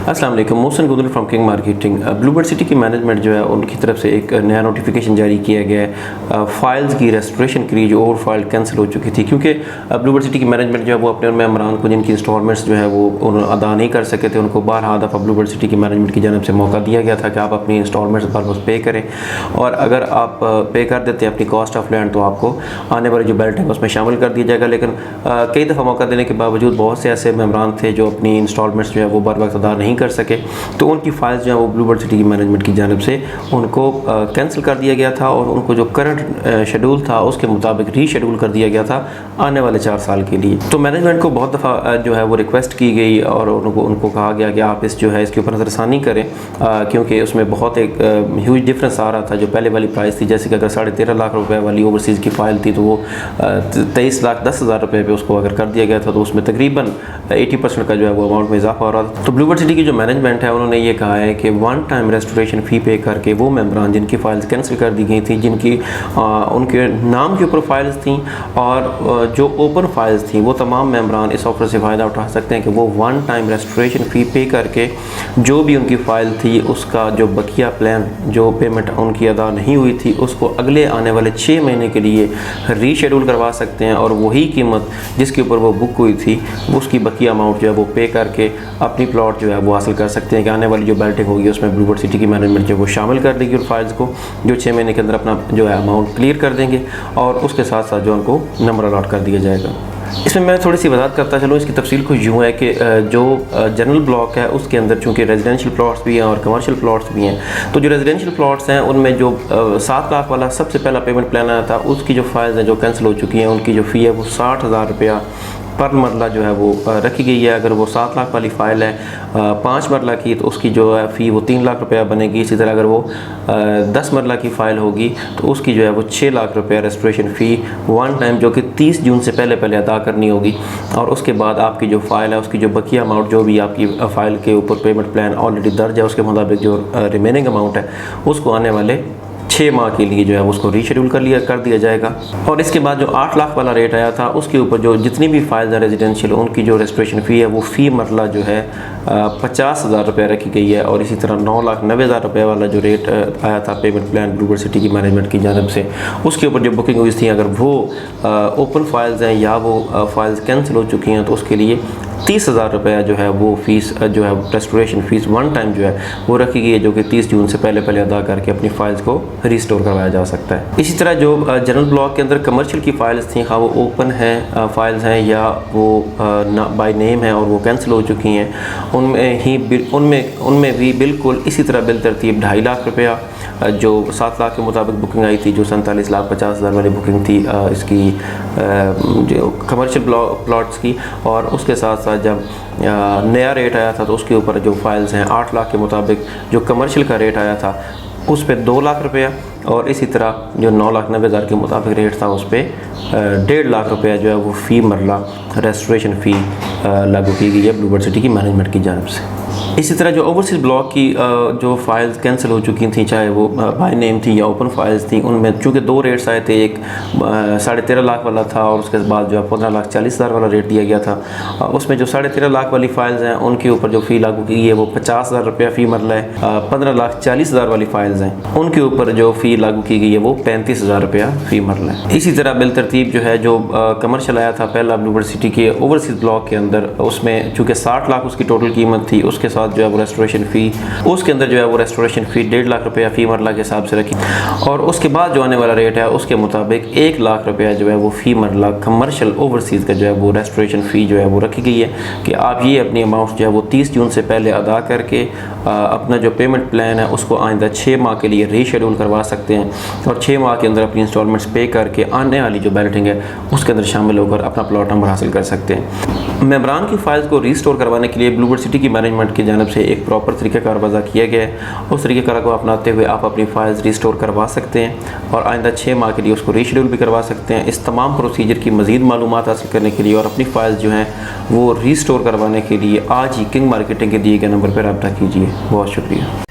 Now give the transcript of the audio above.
अस्सलाम वालेकुम, Mohsin Gudal from king marketing. Bluebird City की मैनेजमेंट जो है उनकी तरफ से एक नया नोटिफिकेशन जारी किया गया है फ़ाइल्स की रेस्टोरेशन के लिए जो ओवर फाइल कैंसिल हो चुकी थी, क्योंकि ब्लूबर्ड सिटी की मैनेजमेंट जो है वो अपने उन मेंबरान को जिनकी इंस्टॉलमेंट्स जो है वो अदा नहीं कर सके थे, उनको बारहा दफ़ा ब्लूबर्ड सिटी की मैनेजमेंट की जानब से मौका दिया गया था कि आप अपनी इंस्टॉलमेंट्स पर पे करें, और अगर आप पे कर देते हैं अपनी कॉस्ट ऑफ लैंड तो आपको आने वाले जो बेल्ट है उसमें शामिल कर दिया जाएगा। लेकिन कई दफ़ा मौका देने के बावजूद बहुत से ऐसे मेंबरान थे जो अपनी इंस्टॉलमेंट्स जो है वो बर वक्त अदा नहीं कर सके, तो उनकी फाइल्स जो है वो ब्लूबर्ड सिटी की मैनेजमेंट की जानब से उनको कैंसिल कर दिया गया था, और उनको जो करंट शेड्यूल था उसके मुताबिक रीशेड्यूल कर दिया गया था आने वाले 4 साल के लिए। तो मैनेजमेंट को बहुत दफ़ा जो है वो रिक्वेस्ट की गई और उनको कहा गया कि आप इसके ऊपर नज़रसानी करें, क्योंकि उसमें बहुत एक ह्यूज डिफरेंस आ रहा था। जो पहले वाली प्राइस थी, जैसे कि अगर 13.5 लाख रुपए वाली ओवरसीज़ की फ़ाइल थी तो वो 23,10,000 रुपये पे उसको अगर कर दिया गया था, तो उसमें तकरीबन 80% का जो है वो अमाउंट में इजाफा हो रहा था। तो ब्लूबर्ड सिटी की जो मैनेजमेंट है उन्होंने ये कहा है कि वन टाइम रेस्टोरेशन फ़ी पे करके वो मेंबरान जिनकी फ़ाइल्स कैंसिल कर दी गई थी, जिनकी उनके नाम के ऊपर फाइल्स थी और जो ओपन फाइल्स थी, वो तमाम मेंबरान इस ऑफर से फ़ायदा उठा सकते हैं कि वो वन टाइम रेस्टोरेशन फ़ी पे करके जो भी उनकी फ़ाइल थी उसका जो बकिया प्लान जो पेमेंट उनकी अदा नहीं हुई थी उसको अगले आने वाले 6 महीने के लिए रीशेड्यूल करवा सकते हैं, और वही कीमत जिसके ऊपर वो बुक हुई थी उसकी बकिया अमाउंट जो है वो पे करके अपनी प्लॉट जो है वो हासिल कर सकते हैं कि आने वाली जो बेल्टिंग होगी उसमें ब्लूबर्ड सिटी की मैनेजमेंट जो वो शामिल कर देगी और फाइल्स को जो 6 महीने के अंदर अपना जो है अमाउंट क्लियर कर देंगे, और उसके साथ साथ जो उनको नंबर अलॉट कर दिया जाएगा। इसमें मैं थोड़ी सी वजाहत करता चलूँ। इसकी तफसील कुछ यूँ है कि जो जनरल ब्लॉक है उसके अंदर चूँकि रेजिडेंशियल प्लॉट्स भी हैं और कमर्शियल प्लॉट्स भी हैं, तो जो रेजिडेंशियल प्लॉट्स हैं उनमें जो 7 लाख वाला सबसे पहला पेमेंट प्लान आया था उसकी जो फाइल्स हैं जो कैंसिल हो चुकी हैं, उनकी जो फ़ी है वो 60,000 रुपया पर मरला जो है वो रखी गई है। अगर वो 7 लाख वाली फ़ाइल है 5 मरला की, तो उसकी जो है फ़ी वो 3 लाख रुपया बनेगी। इसी तरह अगर वो 10 मरला की फ़ाइल होगी तो उसकी जो है वो 6 लाख रुपया रेस्टोरेशन फ़ी वन टाइम जो कि 30 जून से पहले अदा करनी होगी, और उसके बाद आपकी जो फ़ाइल है उसकी जो बकिया अमाउंट जो भी आपकी फ़ाइल के ऊपर पेमेंट प्लान ऑलरेडी दर्ज है उसके मुताबिक जो रिमेनिंग अमाउंट है उसको आने वाले 6 माह के लिए जो है उसको रीशेड्यूल कर दिया जाएगा। और इसके बाद जो 8 लाख वाला रेट आया था उसके ऊपर जो जितनी भी फाइल्स हैं रेजिडेंशियल उनकी जो रेस्टोरेशन फ़ी है वो फ़ी मरला जो है 50,000 रुपये रखी गई है। और इसी तरह 9,90,000 रुपये वाला जो रेट आया था पेमेंट प्लान ब्लूबर्ड सिटी की मैनेजमेंट की जानब से, उसके ऊपर जो बुकिंग हुई थी अगर वो ओपन फाइल्स हैं या वो फाइल्स कैंसिल हो चुकी हैं तो उसके लिए 30,000 रुपया जो है वो फ़ीस जो है रेस्टोरेशन फ़ीस वन टाइम जो है वो रखी गई है, जो कि 30 जून से पहले अदा करके अपनी फ़ाइल्स को रिस्टोर करवाया जा सकता है। इसी तरह जो जनरल ब्लॉक के अंदर कमर्शियल की फ़ाइल्स थी, हाँ वो ओपन है फाइल्स हैं या वो बाय नेम है और वो कैंसिल हो चुकी हैं, उनमें भी बिल्कुल इसी तरह बिल तरतीब 2.5 लाख रुपया जो 7 लाख के मुताबिक बुकिंग आई थी, जो 47,50,000 वाली बुकिंग थी इसकी जो कमर्शियल प्लॉट्स की, और उसके साथ साथ जब नया रेट आया था तो उसके ऊपर जो फाइल्स हैं 8 लाख के मुताबिक जो कमर्शियल का रेट आया था उस पर 2 लाख रुपया, और इसी तरह जो 9,90,000 के मुताबिक रेट था उस पर 1.5 लाख रुपया जो है वो फ़ी मरला रेस्टोरेशन फ़ी लागू की गई है ब्लूबर्ड सिटी की मैनेजमेंट की जानब से। इसी तरह जो ओवरसीज़ ब्लॉक की जो फाइल्स कैंसिल हो चुकी थी, चाहे वो बाय नेम थी या ओपन फाइल्स थी, उनमें चूँकि 2 रेट्स आए थे, एक 13.5 लाख वाला था और उसके बाद जो है 15,40,000 वाला रेट दिया गया था। उसमें जो 13.5 लाख वाली फाइल्स हैं उनके ऊपर जो फ़ी लागू की गई है वो 50,000 रुपया फ़ी मरला है। 15,40,000 वाली फाइल्स हैं उनके ऊपर जो फ़ी लागू की गई है वो 35,000 रुपया फ़ी मरला है। इसी तरह बिल तरतीब जो है जो कमर्शियल आया था पहला ब्लूबर्ड सिटी के ओवरसीज़ ब्लॉक के अंदर, उसमें चूँकि 60 लाख उसकी टोटल कीमत थी, उसके साथ जो है वो रेस्टोरेशन फ़ी उसके अंदर जो है वो रेस्टोरेशन फ़ी 1.5 लाख रुपया फ़ी मरला के हिसाब से रखी, और उसके बाद जो आने वाला रेट है उसके मुताबिक 1 लाख रुपया जो है वो फ़ी मरला कमर्शियल ओवरसीज़ का जो है वो रेस्टोरेशन फ़ी जो है वो रखी गई है कि आप ये अपनी अमाउंट जो है वो 30 जून से पहले अदा करके अपना जो पेमेंट प्लान है उसको आइंदा 6 माह के लिए रीशेड्यूल करवा सकते हैं, और 6 माह के अंदर अपनी इंस्टॉलमेंट्स पे करके आने वाली जो बैलेटिंग है उसके अंदर शामिल होकर अपना प्लॉट नंबर हासिल कर सकते हैं। मेंबरान की फाइल्स को रीस्टोर करवाने के लिए ब्लूबर्ड सिटी की मैनेजमेंट की जानब से एक प्रॉपर तरीक़ाकार वज़ा किया गया है। उस तरीक़ेकार को अपनाते हुए आप अपनी फाइल्स रिस्टोर करवा सकते हैं और आइंदा 6 माह के लिए उसको रीशेड्यूल भी करवा सकते हैं। इस तमाम प्रोसीजर की मज़ीद मालूमात हासिल करने के लिए और अपनी फाइल्स जो हैं वो रिस्टोर करवाने के लिए आज ही किंग मार्केटिंग के दिए गए नंबर पर रब्ता कीजिए। बहुत शुक्रिया।